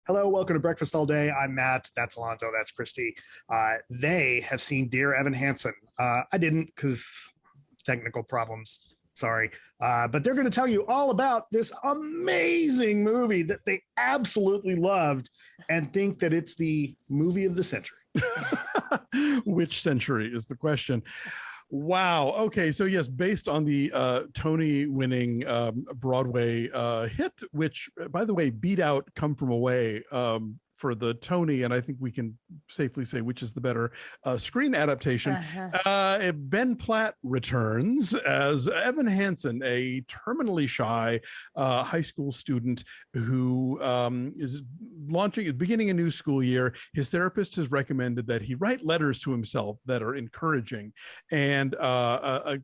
Hello, welcome to Breakfast All Day. I'm Matt. That's Alonso. That's Christy. They have seen Dear Evan Hansen. I didn't because technical problems. Sorry. But they're going to tell you all about this amazing movie that they absolutely loved and think that it's the movie of the century. Which century is the question. Wow. Okay. So yes, based on the Tony-winning Broadway hit, which, by the way, beat out Come From Away for the Tony, and I think we can safely say which is the better screen adaptation. Ben Platt returns as Evan Hansen, a terminally shy high school student who is beginning a new school year. His therapist has recommended that he write letters to himself that are encouraging, and a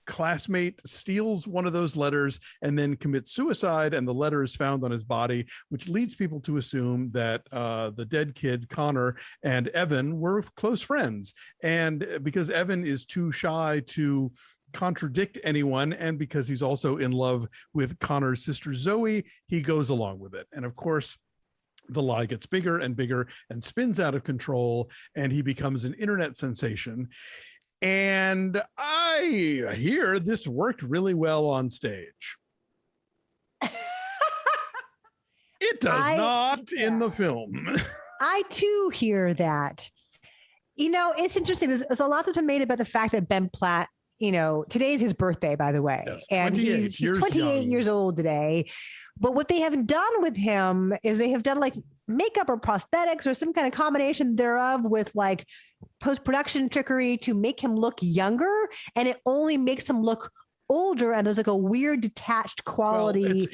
classmate steals one of those letters and then commits suicide, and the letter is found on his body, which leads people to assume that the dead kid Connor and Evan were close friends. And because Evan is too shy to contradict anyone, and because he's also in love with Connor's sister Zoe, he goes along with it. And of course, the lie gets bigger and bigger and spins out of control, and he becomes an internet sensation. And I hear this worked really well on stage. It does not in the film. I too hear that. You know, it's interesting. There's a lot that's been made about the fact that Ben Platt, you know, today is his birthday, by the way. Yes, and he's 28 years old today. But what they have done with him is they have done like makeup or prosthetics or some kind of combination thereof with like post-production trickery to make him look younger, and it only makes him look older, and there's like a weird detached quality. Well,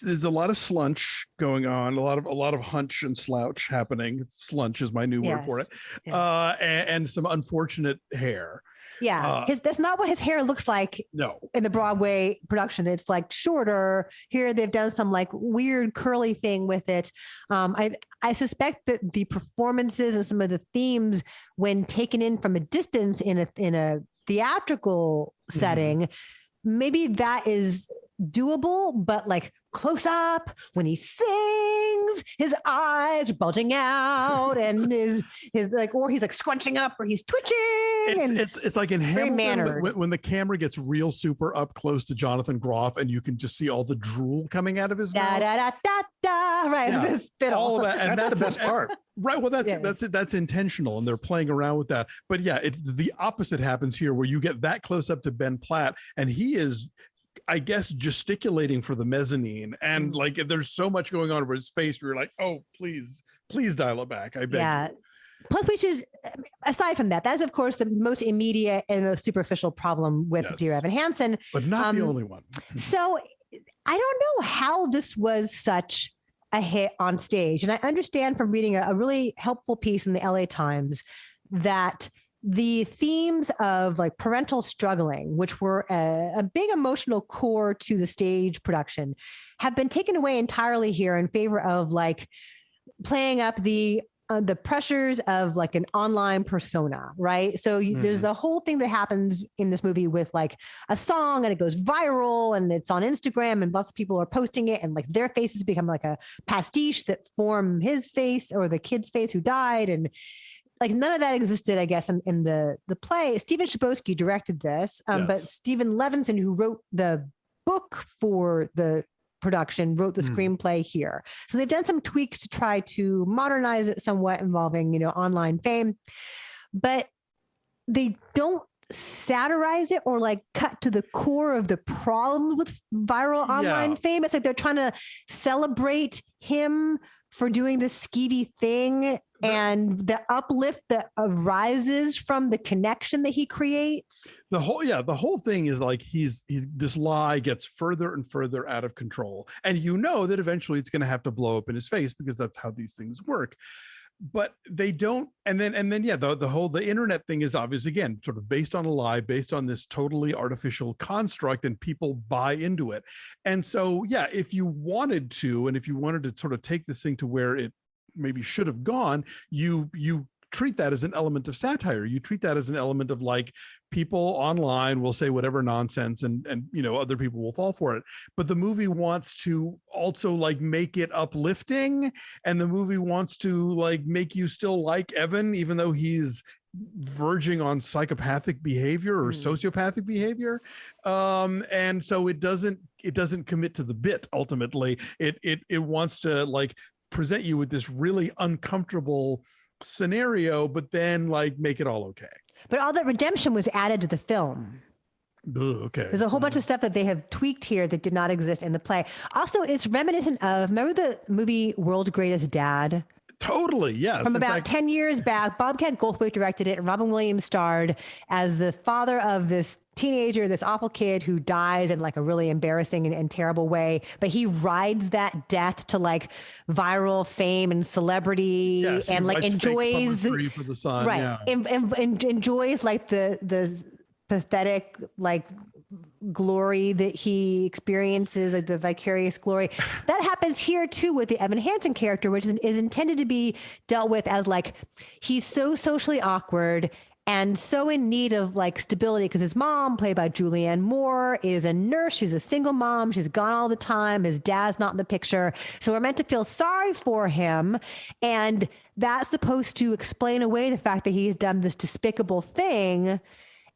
there's a lot of slunch going on, a lot of hunch and slouch happening. Slunch is my new word for it. Yeah. And some unfortunate hair. Yeah, that's not what his hair looks like. No, in the Broadway production, it's like shorter. Here, they've done some like weird curly thing with it. I suspect that the performances and some of the themes, when taken in from a distance in a theatrical setting, maybe that is doable, but like close up when he sings, his eyes are bulging out, and his like, or he's like scrunching up, or he's twitching. It's like in Hamilton when the camera gets real super up close to Jonathan Groff, and you can just see all the drool coming out of his mouth. Right, yeah, all of that, and that's the best part. Right. Well, that's intentional, and they're playing around with that. But yeah, the opposite happens here, where you get that close up to Ben Platt, and he is, I guess, gesticulating for the mezzanine, and like there's so much going on over his face where you're like, oh, please dial it back, I beg you. Plus, we should, aside from that, that's of course the most immediate and most superficial problem with Dear Evan Hansen, but not the only one. So I don't know how this was such a hit on stage, and I understand from reading a really helpful piece in the LA Times that the themes of like parental struggling, which were a big emotional core to the stage production, have been taken away entirely here in favor of like playing up the pressures of like an online persona, right? So there's the whole thing that happens in this movie with like a song, and it goes viral, and it's on Instagram, and lots of people are posting it, and like their faces become like a pastiche that form his face or the kid's face who died, and like none of that existed, I guess, in the play. Stephen Chbosky directed this, but Stephen Levinson, who wrote the book for the production, wrote the screenplay here. So they've done some tweaks to try to modernize it somewhat, involving, you know, online fame, but they don't satirize it or like cut to the core of the problem with viral online fame. It's like they're trying to celebrate him for doing this skeevy thing and the uplift that arises from the connection that he creates. The whole thing is like this lie gets further and further out of control, and you know that eventually it's going to have to blow up in his face, because that's how these things work. But they don't, and then the internet thing is obvious, again, sort of based on a lie, based on this totally artificial construct, and people buy into it. And so if you wanted to, and if you wanted to sort of take this thing to where it maybe should have gone, you treat that as an element of satire. You treat that as an element of like, people online will say whatever nonsense and other people will fall for it. But the movie wants to also like make it uplifting, and the movie wants to like make you still like Evan, even though he's verging on psychopathic behavior or sociopathic behavior. And so it doesn't commit to the bit. Ultimately, it wants to like present you with this really uncomfortable scenario, but then like make it all okay. But all that redemption was added to the film. Okay. There's a whole bunch of stuff that they have tweaked here that did not exist in the play. Also, it's reminiscent of, remember the movie World's Greatest Dad? Totally, yes. From about 10 years back, Bobcat Goldthwait directed it, and Robin Williams starred as the father of this teenager, this awful kid who dies in like a really embarrassing and terrible way. But he rides that death to like viral fame and celebrity, and like enjoys for the son, right, yeah. and enjoys like the pathetic like glory that he experiences, like the vicarious glory that happens here too with the Evan Hansen character, which is intended to be dealt with as like, he's so socially awkward and so in need of like stability because his mom, played by Juliane Moore, is a nurse. She's a single mom. She's gone all the time. His dad's not in the picture. So we're meant to feel sorry for him. And that's supposed to explain away the fact that he's done this despicable thing.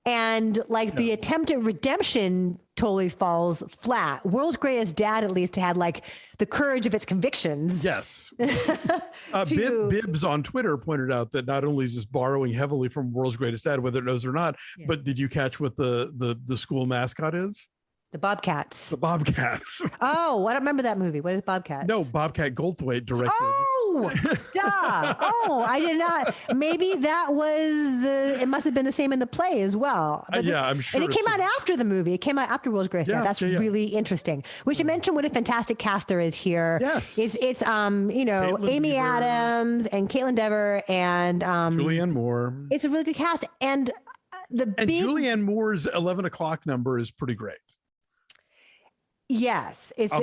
And like the attempt at redemption totally falls flat. World's Greatest Dad at least had like the courage of its convictions. Yes. Bibbs on Twitter pointed out that not only is this borrowing heavily from World's Greatest Dad, whether it knows or not, but did you catch what the school mascot is? The Bobcats. The Bobcats. Oh, I don't remember that movie. What is Bobcats? No, Bobcat Goldthwait directed. Oh, duh. Oh, I did not. Maybe that was it must have been the same in the play as well. But I'm sure. And it came out after the movie. It came out after World's Greatest Dad. That's really interesting. We should mention what a fantastic cast there is here. Yes. It's Kaitlyn Amy Dever. Adams and Kaitlyn Dever and Juliane Moore. It's a really good cast. And Juliane Moore's 11 o'clock number is pretty great. Yes, it's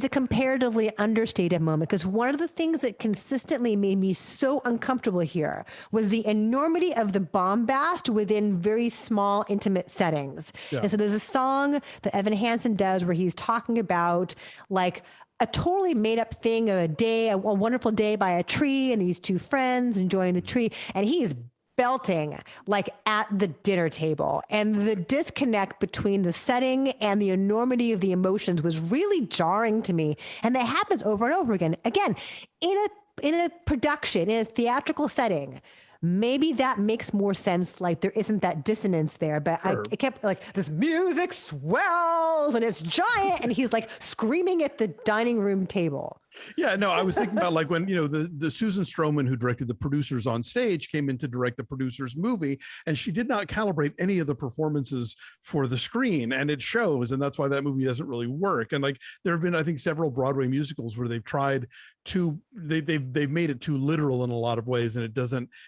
a comparatively understated moment, because one of the things that consistently made me so uncomfortable here was the enormity of the bombast within very small, intimate settings. Yeah. And so there's a song that Evan Hansen does where he's talking about like a totally made up thing, a wonderful day by a tree, and these two friends enjoying the tree, and he's belting like at the dinner table, and the disconnect between the setting and the enormity of the emotions was really jarring to me. And that happens over and over again in a production, in a theatrical setting. Maybe that makes more sense. Like there isn't that dissonance there, but sure. I kept like, this music swells and it's giant, and he's like screaming at the dining room table. Yeah, no, I was thinking about like when, the Susan Stroman, who directed The Producers on Stage, came in to direct the Producers movie, and she did not calibrate any of the performances for the screen, and it shows, and that's why that movie doesn't really work. And like there have been, I think, several Broadway musicals where they've tried to, they've made it too literal in a lot of ways, and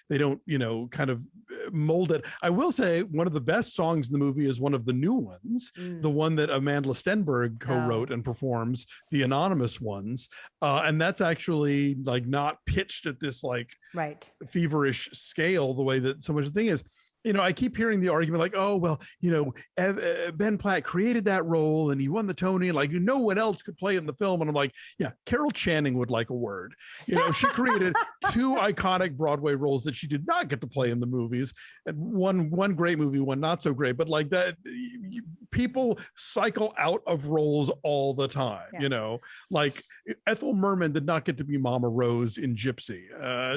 they don't kind of mold it. I will say one of the best songs in the movie is one of the new ones, the one that Amandla Stenberg co-wrote and performs, the anonymous ones. And that's actually like not pitched at this like feverish scale the way that so much of the thing is. I keep hearing the argument like, oh, well, Ben Platt created that role and he won the Tony, and like no one else could play it in the film. And I'm like, yeah, Carol Channing would like a word. She created two iconic Broadway roles that she did not get to play in the movies, and one great movie, one not so great. But like that, people cycle out of roles all the time. Like Ethel Merman did not get to be Mama Rose in Gypsy.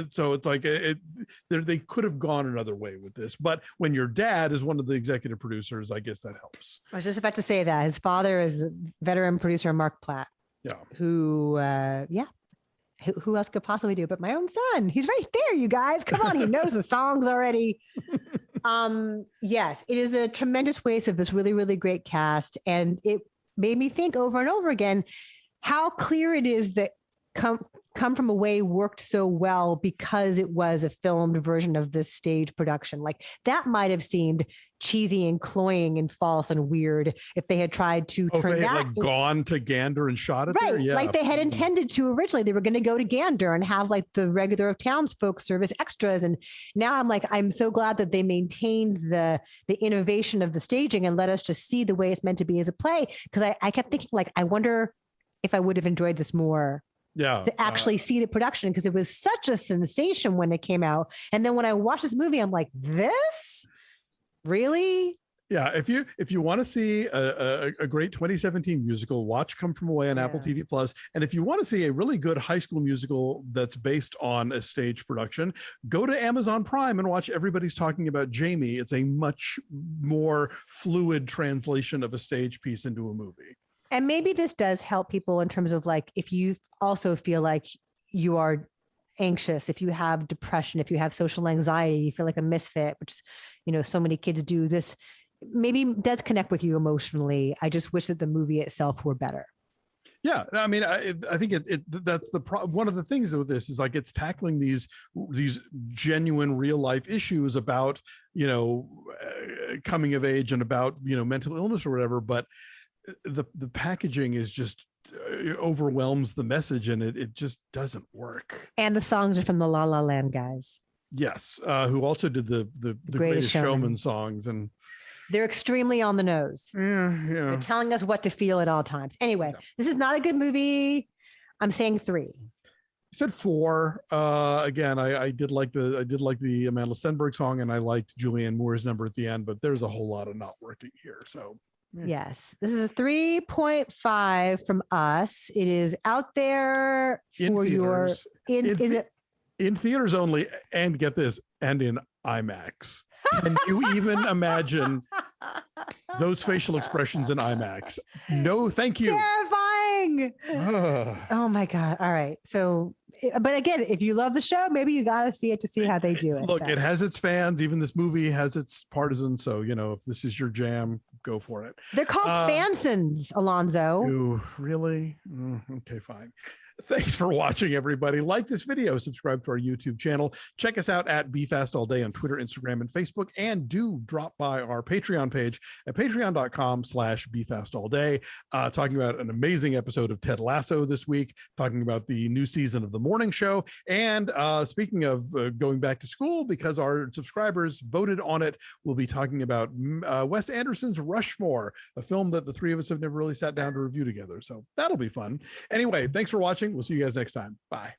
So it's like they could have gone another way with this, but when your dad is one of the executive producers, I guess that helps. I was just about to say that his father is veteran producer Mark Platt. Yeah. Who else could possibly do it but my own son? He's right there, you guys. Come on, he knows the songs already. Yes, it is a tremendous waste of this really, really great cast, and it made me think over and over again how clear it is that Come From Away worked so well because it was a filmed version of this stage production. Like that might have seemed cheesy and cloying and false and weird if they had tried to turn they that had gone to Gander and shot it right, there? Yeah. like they had intended to originally. They were going to go to Gander and have like the regular of townsfolk service extras. And now I'm so glad that they maintained the innovation of the staging and let us just see the way it's meant to be as a play. Because I kept thinking, like, I wonder if I would have enjoyed this more. Yeah, to actually see the production, because it was such a sensation when it came out. And then when I watched this movie, I'm like, this really? Yeah, if you want to see a great 2017 musical, watch Come From Away on Apple TV Plus. And if you want to see a really good high school musical that's based on a stage production, go to Amazon Prime and watch Everybody's Talking About Jamie. It's a much more fluid translation of a stage piece into a movie. And maybe this does help people in terms of like, if you also feel like you are anxious, if you have depression, if you have social anxiety, you feel like a misfit, which, so many kids do, this maybe does connect with you emotionally. I just wish that the movie itself were better. Yeah, I mean, I think that's one of the things with this is like it's tackling these genuine real life issues about coming of age and about mental illness or whatever, but the packaging is just overwhelms the message, and it just doesn't work. And the songs are from the La La Land guys. Yes, who also did the Greatest Showman songs, and they're extremely on the nose. Yeah. They're telling us what to feel at all times. Anyway, This is not a good movie. I'm saying 3. I said 4. Again, I did like the Amandla Stenberg song, and I liked Juliane Moore's number at the end, but there's a whole lot of not working here. So yes, this is a 3.5 from us. It is out there for in theaters only, and get this, and in IMAX. Can you even imagine those facial expressions in IMAX? No, thank you. Terrifying. Oh my God. All right. So, but again, if you love the show, maybe you got to see it to see how they do it. Look, it has its fans. Even this movie has its partisans. So, if this is your jam, go for it. They're called Fansons, Alonso. Ooh, really? Okay, fine. Thanks for watching, everybody. Like this video, subscribe to our YouTube channel. Check us out at BeFastAllDay on Twitter, Instagram, and Facebook. And do drop by our Patreon page at patreon.com/BeFastAllDay. Talking about an amazing episode of Ted Lasso this week, talking about the new season of The Morning Show. And speaking of going back to school, because our subscribers voted on it, we'll be talking about Wes Anderson's Rushmore, a film that the three of us have never really sat down to review together. So that'll be fun. Anyway, thanks for watching. We'll see you guys next time. Bye.